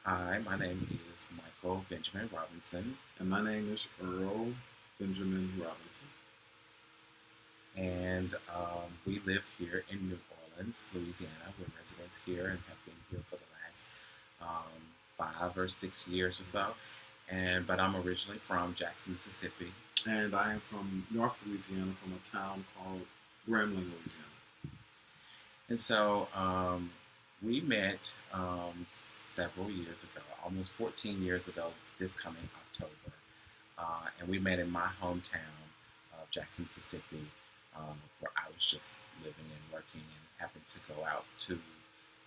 Hi, my name is Michael Benjamin Robinson, And my name is Earl Benjamin Robinson. and we live here in New Orleans, Louisiana. We're residents here and have been here for the last 5 or 6 years or so. But I'm originally from Jackson, Mississippi. And I am from North Louisiana, from a town called Grambling, Louisiana. And so we met several years ago, almost 14 years ago, this coming October. And we met in my hometown of Jackson, Mississippi, where I was just living and working and happened to go out to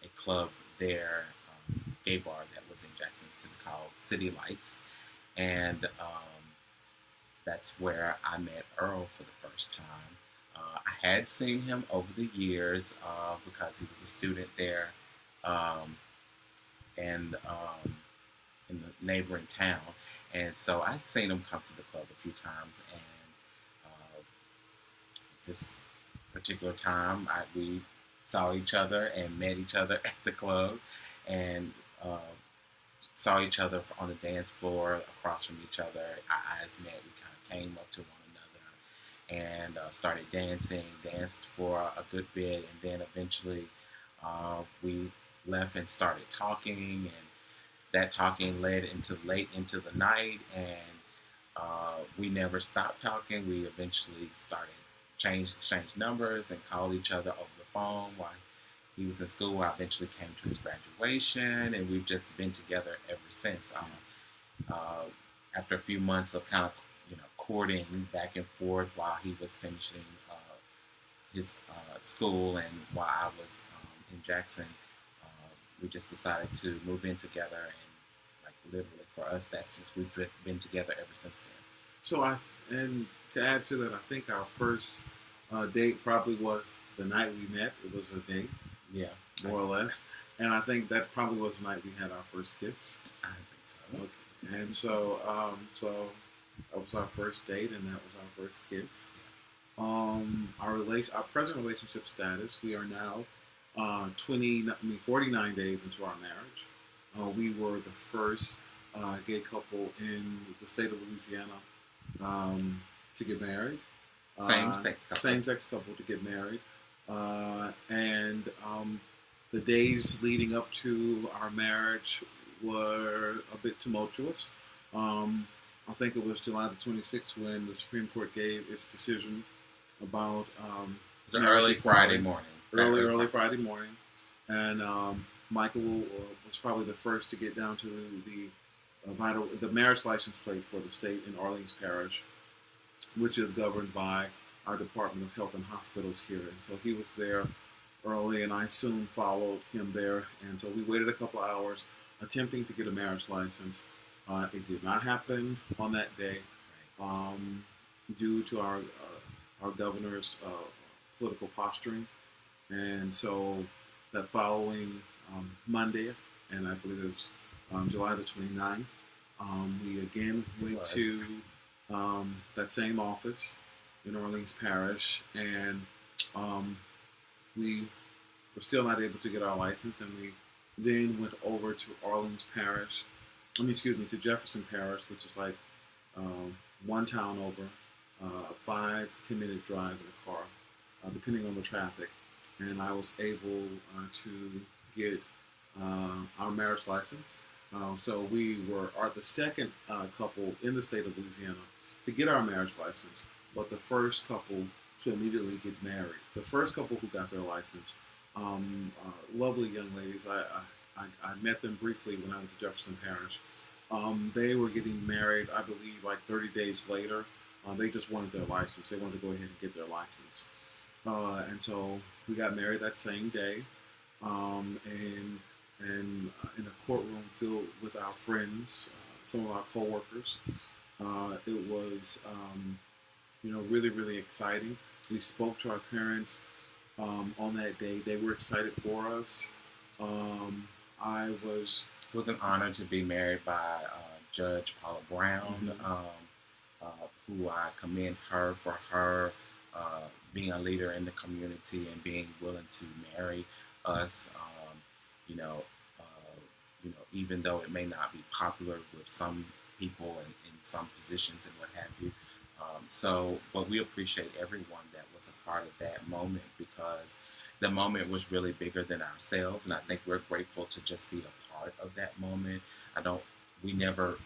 a club there, gay bar that was in Jackson, Mississippi called City Lights. And that's where I met Earl for the first time. I had seen him over the years because he was a student there um, and in the neighboring town. And so I'd seen him come to the club a few times. And this particular time, we saw each other and met each other at the club and uh, saw each other on the dance floor across from each other. Our eyes met. We kind of came up to one another and started dancing, danced for a good bit, and then eventually we left and started talking, and that talking led into late into the night, and we never stopped talking. We eventually started exchanged numbers and called each other over the phone while he was in school. I eventually came to his graduation, and we've just been together ever since. Uh, After a few months of kind of courting back and forth while he was finishing his school and while I was in Jackson, we just decided to move in together, and like literally for us, that's just we've been together ever since then. And to add to that, I think our first date probably was the night we met. It was a date, Yeah, more or less. And I think that probably was the night we had our first kiss. I think so. Okay. And so that was our first date, and that was our first kiss. Our present relationship status. We are now 49 days into our marriage. We were the first gay couple in the state of Louisiana to get married. Same sex couple to get married. And the days leading up to our marriage were a bit tumultuous. I think it was July the 26th when the Supreme Court gave its decision about it was an early Friday morning. Early Friday morning, and Michael was probably the first to get down to the marriage license plate for the state in Orleans Parish, which is governed by our Department of Health and Hospitals here. And so he was there early, and I soon followed him there. And so we waited a couple of hours attempting to get a marriage license. It did not happen on that day due to our governor's political posturing. And so that following Monday, and I believe it was July the 29th, we again went to that same office in Orleans Parish, and we were still not able to get our license, and we then went over to Orleans Parish, to Jefferson Parish, which is like one town over, a 5-10 minute drive in a car, depending on the traffic. And I was able to get our marriage license. So we are the second couple in the state of Louisiana to get our marriage license, but the first couple to immediately get married. The first couple who got their license, lovely young ladies. I met them briefly when I went to Jefferson Parish. They were getting married, I believe, like 30 days later. They just wanted their license. They wanted to go ahead and get their license. And so we got married that same day, and in a courtroom filled with our friends, some of our coworkers. It was, really, really exciting. We spoke to our parents on that day. They were excited for us. It was an honor to be married by Judge Paula Brown, who I commend her for her being a leader in the community and being willing to marry us. You know, even though it may not be popular with some people in some positions and what have you. But we appreciate everyone that was a part of that moment because the moment was really bigger than ourselves, and I think we're grateful to just be a part of that moment. I don't. We never.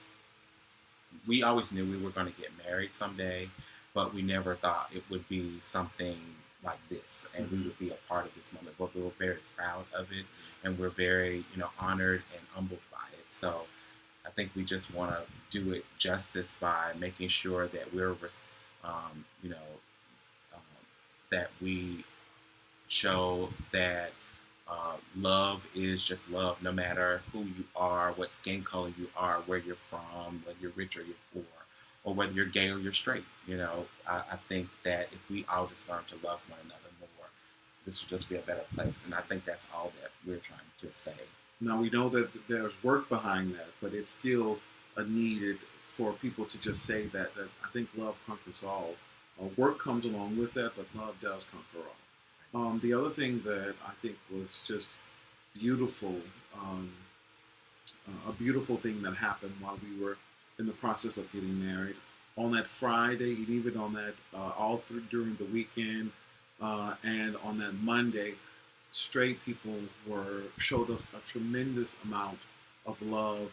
We always knew we were going to get married someday, but we never thought it would be something like this, and we would be a part of this moment. But we were very proud of it, and we're very, honored and humbled by it. So I think we just want to do it justice by making sure that um, you know, um, that we show that love is just love, no matter who you are, what skin color you are, where you're from, whether you're rich or you're poor, or whether you're gay or you're straight. I think that if we all just learn to love one another more, this will just be a better place. And I think that's all that we're trying to say. Now we know that there's work behind that, but it's still needed for people to just say that I think love conquers all. Work comes along with that, but love does conquer all. The other thing that I think was just beautiful, um, a beautiful thing that happened while we were in the process of getting married on that Friday, and even on that all through during the weekend, and on that Monday, straight people showed us a tremendous amount of love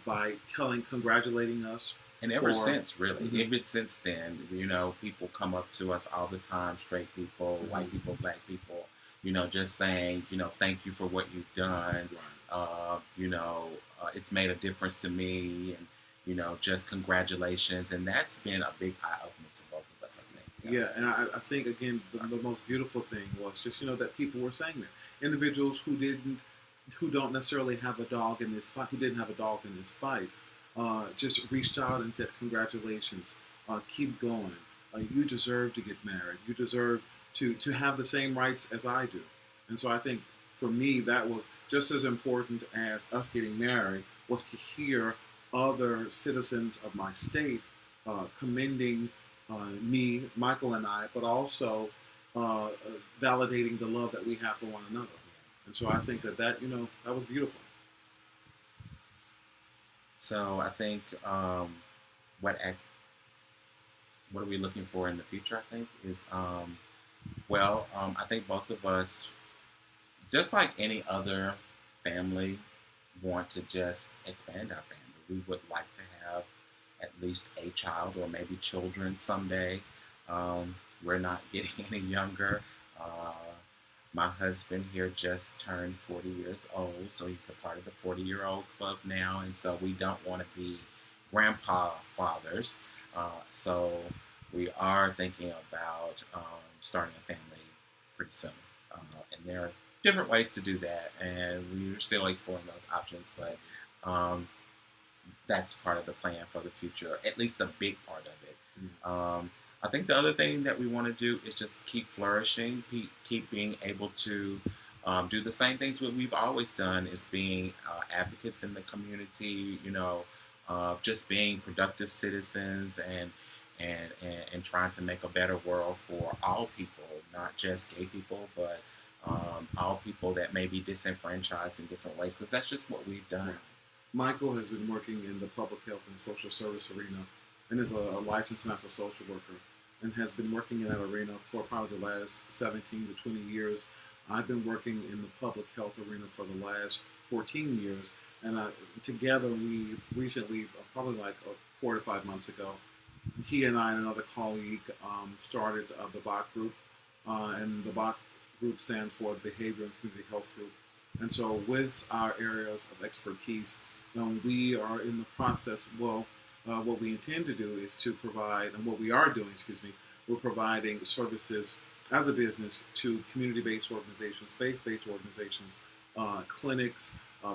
by congratulating us. And ever since, really, ever since then, people come up to us all the time, straight people, white people, black people, just saying, thank you for what you've done. It's made a difference to me, and, just congratulations. And that's been a big eye-opener to both of us, I think. Yeah, and I think, again, the most beautiful thing was just, that people were saying that. Individuals who don't necessarily have a dog in this fight, who didn't have a dog in this fight, just reached out and said, congratulations, keep going. You deserve to get married. You deserve to have the same rights as I do. And so I think, for me, that was just as important as us getting married, was to hear other citizens of my state commending me, Michael and I, but also validating the love that we have for one another. And so I think that was beautiful. So I think what are we looking for in the future, I think, is, I think both of us, just like any other family, want to just expand our family. We would like to have at least a child or maybe children someday. We're not getting any younger. My husband here just turned 40 years old, so he's a part of the 40-year-old club now, and so we don't want to be grandpa fathers. So we are thinking about starting a family pretty soon. And there are different ways to do that, and we're still exploring those options, but that's part of the plan for the future, at least a big part of it. I think the other thing that we want to do is just keep flourishing, keep being able to do the same things that we've always done, is being advocates in the community, just being productive citizens and trying to make a better world for all people, not just gay people, but all people that may be disenfranchised in different ways, because that's just what we've done. Michael has been working in the public health and social service arena, and is a licensed master social worker, and has been working in that arena for probably the last 17 to 20 years. I've been working in the public health arena for the last 14 years, and together we recently, probably like 4 to 5 months ago, he and I and another colleague started the BOC group, and the BOC group stands for the Behavior and Community Health Group. And so with our areas of expertise, we are in the process, what we intend to do is to provide, and what we are doing, we're providing services as a business to community-based organizations, faith-based organizations, clinics,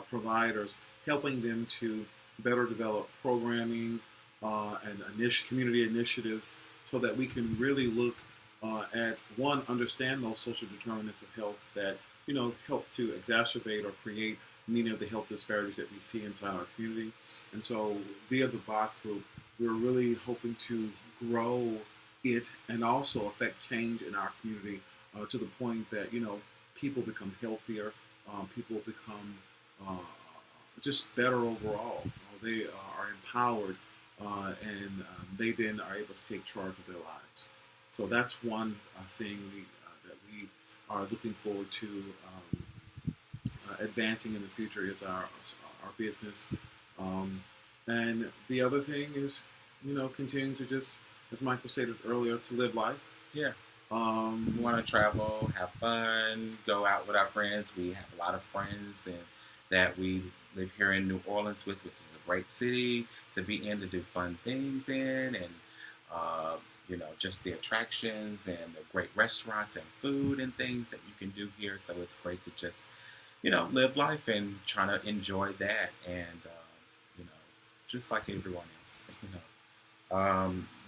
providers, helping them to better develop programming and community initiatives, so that we can really look at, one, understand those social determinants of health that help to exacerbate or create many of the health disparities that we see inside our community. And so via the BOC group, we're really hoping to grow it and also affect change in our community to the point that, people become healthier, people become just better overall. They are empowered, and they then are able to take charge of their lives. So that's one thing that we are looking forward to advancing in the future is our business. Um, and the other thing is, continuing to just, as Michael stated earlier, to live life. Yeah. We want to travel, have fun, go out with our friends. We have a lot of friends and that we live here in New Orleans with, which is a great city to be in to do fun things in, and just the attractions and the great restaurants and food and things that you can do here. So it's great to just live life and trying to enjoy that, and you know, just like everyone else.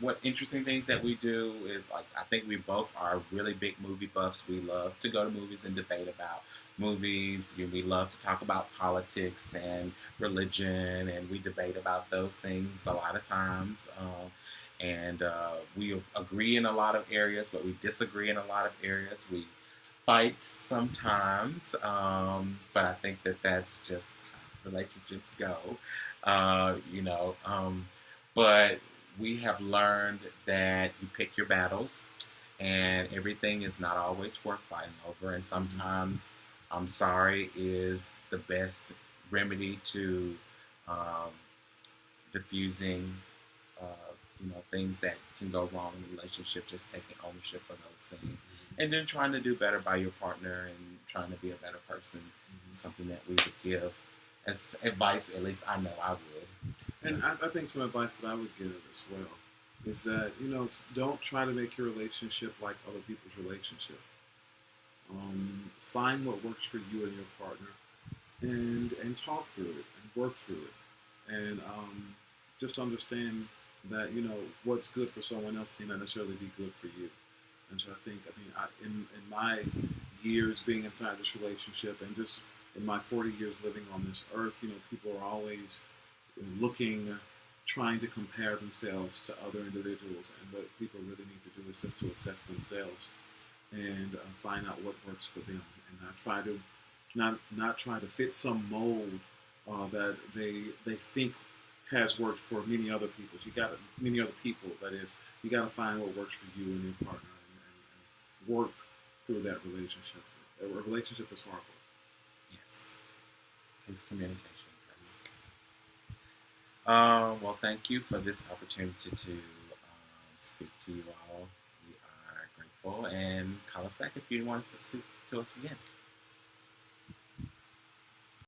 What interesting things that we do is, like, I think we both are really big movie buffs. We love to go to movies and debate about movies. We love to talk about politics and religion, and we debate about those things a lot of times. And we agree in a lot of areas, but we disagree in a lot of areas. We fight sometimes, but I think that that's just how relationships go. Uh, you know, um, but we have learned that you pick your battles, and everything is not always worth fighting over. And sometimes I'm sorry is the best remedy to um, diffusing, uh, things that can go wrong in a relationship. Just taking ownership of those things, and then trying to do better by your partner and trying to be a better person. Is something that we would give as advice. At least I know I would. And I think some advice that I would give as well is that, don't try to make your relationship like other people's relationship. Find what works for you and your partner, and talk through it and work through it, and just understand that what's good for someone else may not necessarily be good for you. And so in my years being inside this relationship, and just in my 40 years living on this earth, people are always looking, trying to compare themselves to other individuals. And what people really need to do is just to assess themselves and find out what works for them, and not try to fit some mold that they think has worked for many other people. Many other people. That is, you got to find what works for you and your partner, and work through that relationship. A relationship is hard work. Yes, takes communication. Well, thank you for this opportunity to speak to you all. We are grateful, and call us back if you want to speak to us again.